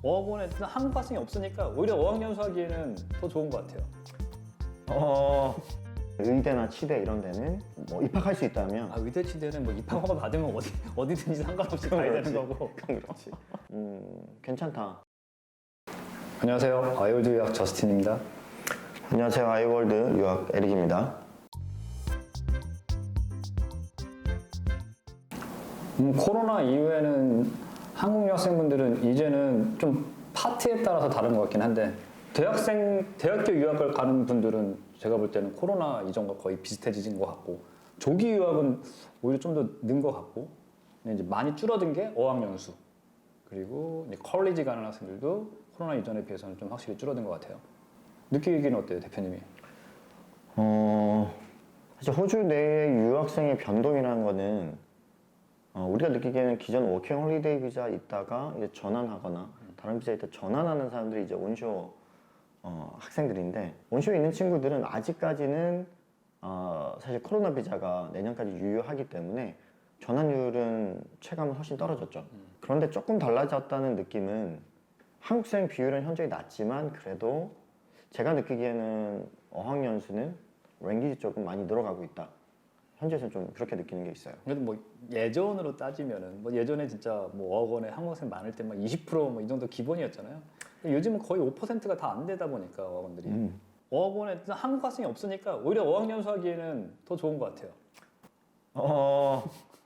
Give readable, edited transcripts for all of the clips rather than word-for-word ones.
어학원에 한국 학생이 없으니까 오히려 어학연수 하기에는 더 좋은 것 같아요. 의대나 치대 이런 데는 뭐 입학할 수 있다면 의대 치대는 뭐 입학 허가 받으면 어디든지 상관없이 가야 되는 거고. 그렇지. 괜찮다. 안녕하세요. 아이월드 유학 저스틴입니다. 안녕하세요. 아이월드 유학 에릭입니다. 코로나 이후에는 한국 유학생분들은 이제는 좀 파트에 따라서 다른 것 같긴 한데 대학교 유학을 가는 분들은 제가 볼 때는 코로나 이전과 거의 비슷해진 것 같고 조기 유학은 오히려 좀 더 는 것 같고 이제 많이 줄어든 게 어학연수 그리고 이제 컬리지 가는 학생들도 코로나 이전에 비해서는 좀 확실히 줄어든 것 같아요. 느끼기는 어때요, 대표님이? 사실 호주 내의 유학생의 변동이라는 거는 우리가 느끼기에는 기존 워킹 홀리데이 비자 있다가 이제 전환하거나 다른 비자 있다 전환하는 사람들이 이제 온쇼 학생들인데 온쇼에 있는 친구들은 아직까지는 사실 코로나 비자가 내년까지 유효하기 때문에 전환율은 체감은 훨씬 떨어졌죠. 그런데 조금 달라졌다는 느낌은 한국생 비율은 현저히 낮지만 그래도 제가 느끼기에는 어학연수는 랭귀지 조금 많이 늘어가고 있다. 현지에서는 좀 그렇게 느끼는 게 있어요. 그래도 뭐 예전으로 따지면은 뭐 예전에 진짜 뭐 어학원에 한국 학생 많을 때 막 20%뭐 이 정도 기본이었잖아요. 요즘은 거의 5%가 다 안 되다 보니까 어학원들이 어학원에 한국 학생이 없으니까 오히려 어학연수 하기에는 더 좋은 것 같아요.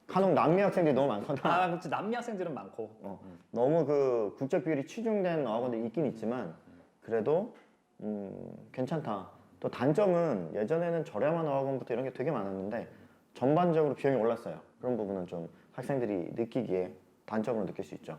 간혹 남미 학생들이 너무 많거나 그렇지. 남미 학생들은 많고 너무 그 국적 비율이 치중된 어학원들이 있긴 있지만 그래도 괜찮다. 또 단점은 예전에는 저렴한 어학원부터 이런 게 되게 많았는데 전반적으로 비용이 올랐어요. 그런 부분은 좀 학생들이 느끼기에 단점으로 느낄 수 있죠.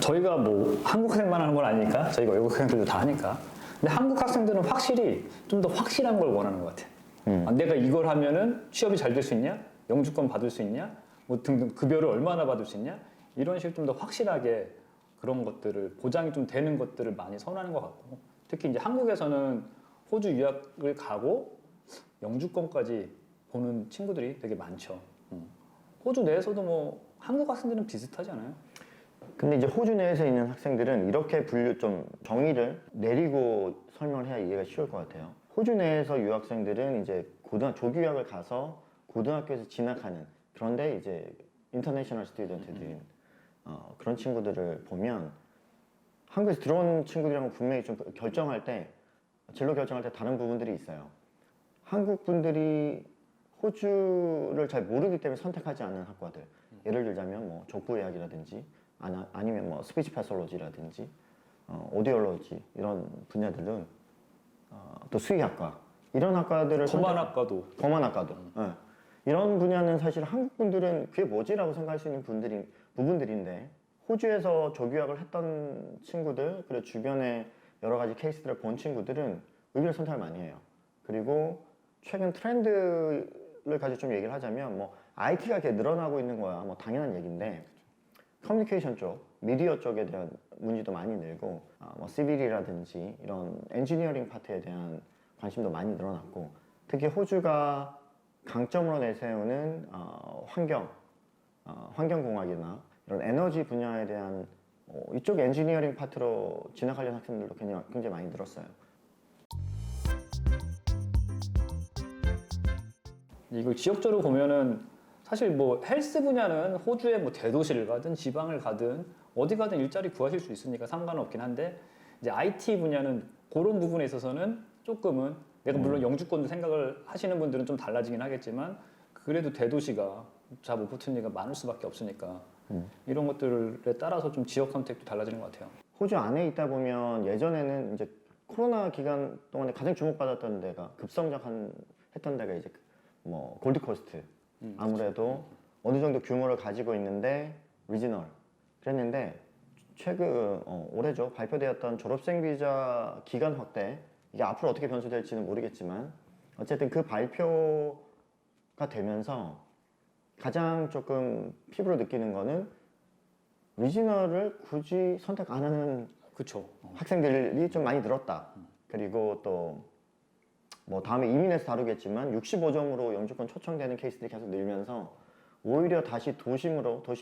저희가 뭐 한국 학생만 하는 건 아니니까 저희가 외국 학생들도 다 하니까 근데 한국 학생들은 확실히 좀 더 확실한 걸 원하는 것 같아요. 내가 이걸 하면은 취업이 잘 될 수 있냐? 영주권 받을 수 있냐? 뭐 등등 급여를 얼마나 받을 수 있냐? 이런 식으로 좀 더 확실하게 그런 것들을 보장이 좀 되는 것들을 많이 선호하는 것 같고 특히 이제 한국에서는 호주 유학을 가고 영주권까지 보는 친구들이 되게 많죠. 호주 내에서도 뭐 한국 학생들은 비슷하지 않아요? 근데 이제 호주 내에서 있는 학생들은 이렇게 좀 정의를 내리고 설명을 해야 이해가 쉬울 것 같아요. 호주 내에서 유학생들은 이제 조기 유학을 가서 고등학교에서 진학하는 그런데 이제 인터내셔널 스튜던트들인 그런 친구들을 보면 한국에서 들어온 친구들이랑 분명히 좀 결정할 때 진로 결정할 때 다른 부분들이 있어요. 한국 분들이 호주를 잘 모르기 때문에 선택하지 않는 학과들 예를 들자면 뭐 족부의학이라든지 아니면 뭐 스피치 패솔로지라든지 오디올로지 이런 분야들은 또 수의학과 이런 학과들을 검안학과도 예. 이런 분야는 사실 한국 분들은 그게 뭐지라고 생각할 수 있는 부분들인데 호주에서 조교학을 했던 친구들 그리고 주변에 여러 가지 케이스들을 본 친구들은 의외로 선택을 많이 해요. 그리고 최근 트렌드를 가지고 좀 얘기를 하자면 뭐 IT가 이렇게 늘어나고 있는 거야 뭐 당연한 얘기인데 커뮤니케이션 쪽, 미디어 쪽에 대한 문의도 많이 늘고 뭐 시빌이라든지 이런 엔지니어링 파트에 대한 관심도 많이 늘어났고 특히 호주가 강점으로 내세우는 환경공학이나 이런 에너지 분야에 대한 이쪽 엔지니어링 파트로 진학하려는 학생들도 굉장히 많이 늘었어요. 이거 지역적으로 보면은 사실 뭐 헬스 분야는 호주의 뭐 대도시를 가든 지방을 가든 어디 가든 일자리 구하실 수 있으니까 상관없긴 한데 이제 IT 분야는 그런 부분에 있어서는 조금은 내가 물론 영주권도 생각을 하시는 분들은 좀 달라지긴 하겠지만 그래도 대도시가 잡 오퍼튜니티가 많을 수밖에 없으니까 이런 것들에 따라서 좀 지역 선택도 달라지는 것 같아요. 호주 안에 있다 보면 예전에는 이제 코로나 기간 동안에 가장 주목받았던 데가 했던 데가 이제 뭐 골드코스트 아무래도 어느 정도 규모를 가지고 있는데 리지널 그랬는데 최근 올해죠 발표되었던 졸업생 비자 기간 확대 이게 앞으로 어떻게 변수될지는 모르겠지만 어쨌든 그 발표가 되면서 가장 조금 피부로 느끼는 거는 리지널을 굳이 선택 안 하는 그렇죠. 학생들이 좀 많이 늘었다. 그리고 또 뭐 다음에 이민에서 다루겠지만 65점으로 영주권 초청되는 케이스들이 계속 늘면서 오히려 다시 도심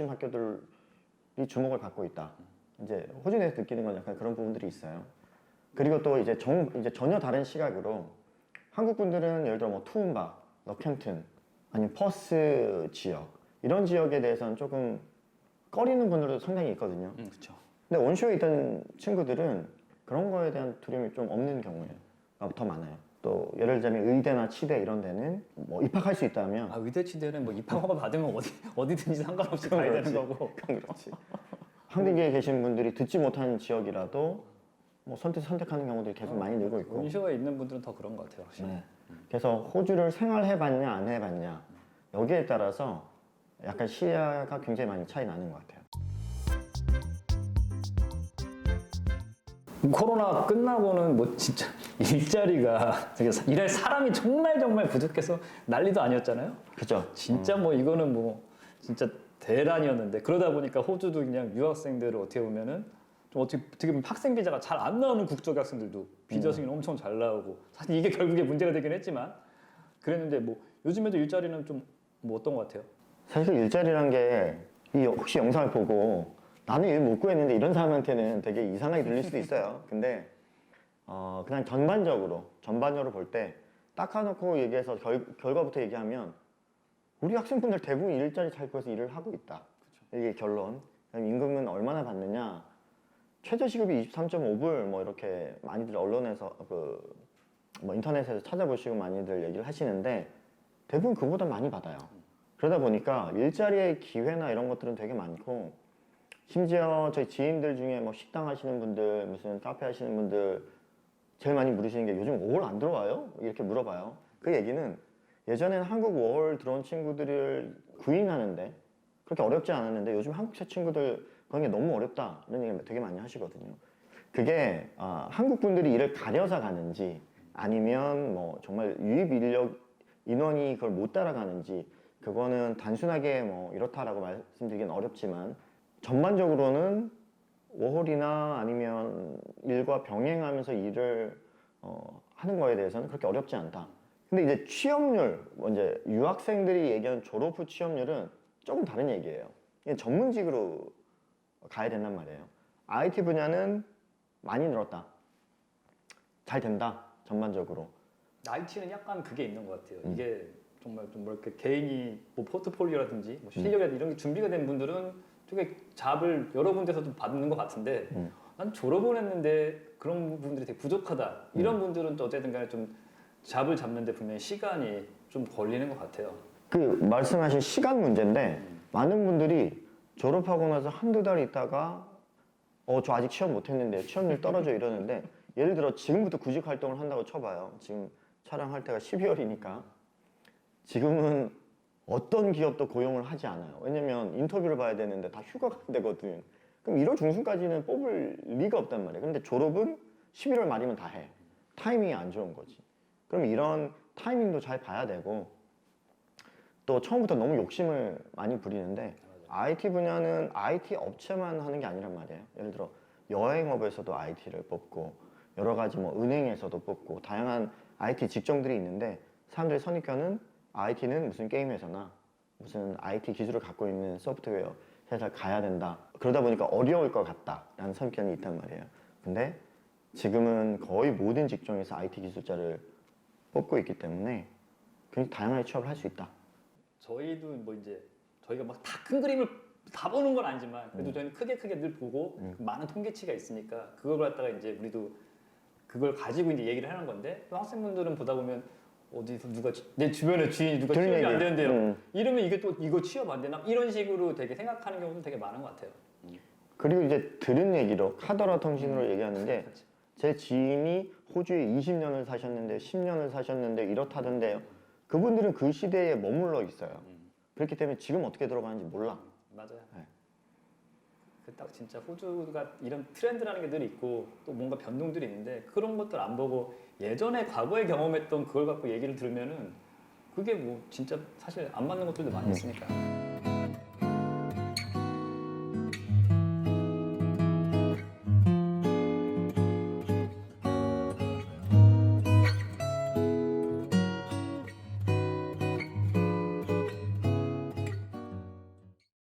학교들이 주목을 받고 있다. 이제 호주 내에서 느끼는 건 약간 그런 부분들이 있어요. 그리고 또 이제 전혀 다른 시각으로 한국 분들은 예를 들어 뭐 투움바, 너켄튼, 아니면 퍼스 지역 이런 지역에 대해서는 조금 꺼리는 분들도 상당히 있거든요. 그렇죠. 근데 온쇼에 있던 친구들은 그런 거에 대한 두려움이 좀 없는 경우가 더 많아요. 또 예를 들자면 의대나 치대 이런 데는 뭐 입학할 수 있다면 의대 치대는 뭐 입학 허가 받으면 어디든지 상관없이 가야 되는 거고. 그건 그렇지. 한국에 계신 분들이 듣지 못하는 지역이라도 뭐 선택하는 경우들이 계속 많이 늘고 있고. 온쇼에 있는 분들은 더 그런 것 같아요, 확실히. 네. 그래서 호주를 생활해봤냐 안 해봤냐 여기에 따라서 약간 시야가 굉장히 많이 차이 나는 것 같아요. 코로나 끝나고는 뭐 진짜 일자리가 되게 일할 사람이 정말 부족해서 난리도 아니었잖아요. 그죠? 진짜 뭐 이거는 뭐 진짜 대란이었는데 그러다 보니까 호주도 그냥 유학생들을 어떻게 보면은 좀 어떻게 보면 학생 비자가 잘 안 나오는 국적 학생들도 비자 승인 엄청 잘 나오고 사실 이게 결국에 문제가 되긴 했지만 그랬는데 뭐 요즘에도 일자리는 좀 뭐 어떤 것 같아요? 사실 일자리란 게 이 혹시 영상을 보고 나는 일 못 구했는데 이런 사람한테는 되게 이상하게 들릴 수도 있어요. 근데 그냥 전반적으로 볼 때 닦아놓고 얘기해서 결과부터 얘기하면 우리 학생분들 대부분 일자리 잘 구해서 일을 하고 있다. 이게 결론. 그럼 임금은 얼마나 받느냐? 최저시급이 23.5불 뭐 이렇게 많이들 언론에서 뭐 인터넷에서 찾아보시고 많이들 얘기를 하시는데 대부분 그보다 많이 받아요. 그러다 보니까 일자리의 기회나 이런 것들은 되게 많고 심지어 저희 지인들 중에 뭐 식당 하시는 분들, 무슨 카페 하시는 분들 제일 많이 물으시는 게 요즘 5월 안 들어와요? 이렇게 물어봐요. 그 얘기는 예전에는 한국 5월 들어온 친구들을 구인하는데 그렇게 어렵지 않았는데 요즘 한국체 친구들 그런 게 너무 어렵다 이런 얘기 되게 많이 하시거든요. 그게 한국 분들이 일을 가려서 가는지 아니면 뭐 정말 유입 인력 인원이 그걸 못 따라가는지 그거는 단순하게 뭐 이렇다라고 말씀드리긴 어렵지만 전반적으로는 워홀이나 아니면 일과 병행하면서 일을 하는 거에 대해서는 그렇게 어렵지 않다. 근데 이제 취업률, 이제 유학생들이 얘기하는 졸업 후 취업률은 조금 다른 얘기예요. 이게 전문직으로 가야 된단 말이에요. IT 분야는 많이 늘었다. 잘 된다, 전반적으로. IT는 약간 그게 있는 것 같아요. 이게 정말 좀 뭐 이렇게 개인이 뭐 포트폴리오라든지 뭐 실력이라든지 이런 게 준비가 된 분들은 되게 잡을 여러 군데서도 받는 것 같은데 난 졸업을 했는데 그런 분들이 되게 부족하다. 이런 분들은 또 어쨌든 간에 좀 잡을 잡는데 분명히 시간이 좀 걸리는 것 같아요. 그 말씀하신 시간 문제인데 많은 분들이 졸업하고 나서 한두 달 있다가 저 아직 취업 못했는데 취업률 떨어져 이러는데 예를 들어 지금부터 구직 활동을 한다고 쳐봐요. 지금 촬영할 때가 12월이니까 지금은 어떤 기업도 고용을 하지 않아요. 왜냐면 인터뷰를 봐야 되는데 다 휴가가 되거든. 그럼 1월 중순까지는 뽑을 리가 없단 말이에요. 근데 졸업은 11월 말이면 다 해. 타이밍이 안 좋은 거지. 그럼 이런 타이밍도 잘 봐야 되고 또 처음부터 너무 욕심을 많이 부리는데 IT 분야는 IT 업체만 하는 게 아니란 말이에요. 예를 들어 여행업에서도 IT를 뽑고 여러 가지 뭐 은행에서도 뽑고 다양한 IT 직종들이 있는데 사람들의 선입견은 IT는 무슨 게임 회사나 무슨 IT 기술을 갖고 있는 소프트웨어 회사를 가야 된다. 그러다 보니까 어려울 것 같다라는 선입견이 있단 말이에요. 근데 지금은 거의 모든 직종에서 IT 기술자를 뽑고 있기 때문에 굉장히 다양하게 취업을 할 수 있다. 저희도 뭐 이제 저희가 막 다 큰 그림을 다 보는 건 아니지만 그래도 저희는 크게 늘 보고 많은 통계치가 있으니까 그걸 갖다가 이제 우리도 그걸 가지고 이제 얘기를 하는 건데 학생분들은 보다 보면 어디서 누가 내 주변에 주인이 누가 취업이 안 되는데요. 이러면 이게 또 이거 취업 안 되나 이런 식으로 되게 생각하는 경우도 되게 많은 것 같아요. 그리고 이제 들은 얘기로 카더라 통신으로 얘기하는데 제 지인이 호주에 20년을 사셨는데 10년을 사셨는데 이렇다던데요. 그분들은 그 시대에 머물러 있어요. 그렇기 때문에 지금 어떻게 들어가는지 몰라. 맞아요. 네. 그 딱 진짜 호주가 이런 트렌드라는 게 늘 있고 또 뭔가 변동들이 있는데 그런 것들 안 보고 예전에 과거에 경험했던 그걸 갖고 얘기를 들으면은 그게 뭐 진짜 사실 안 맞는 것들도 많이 있으니까.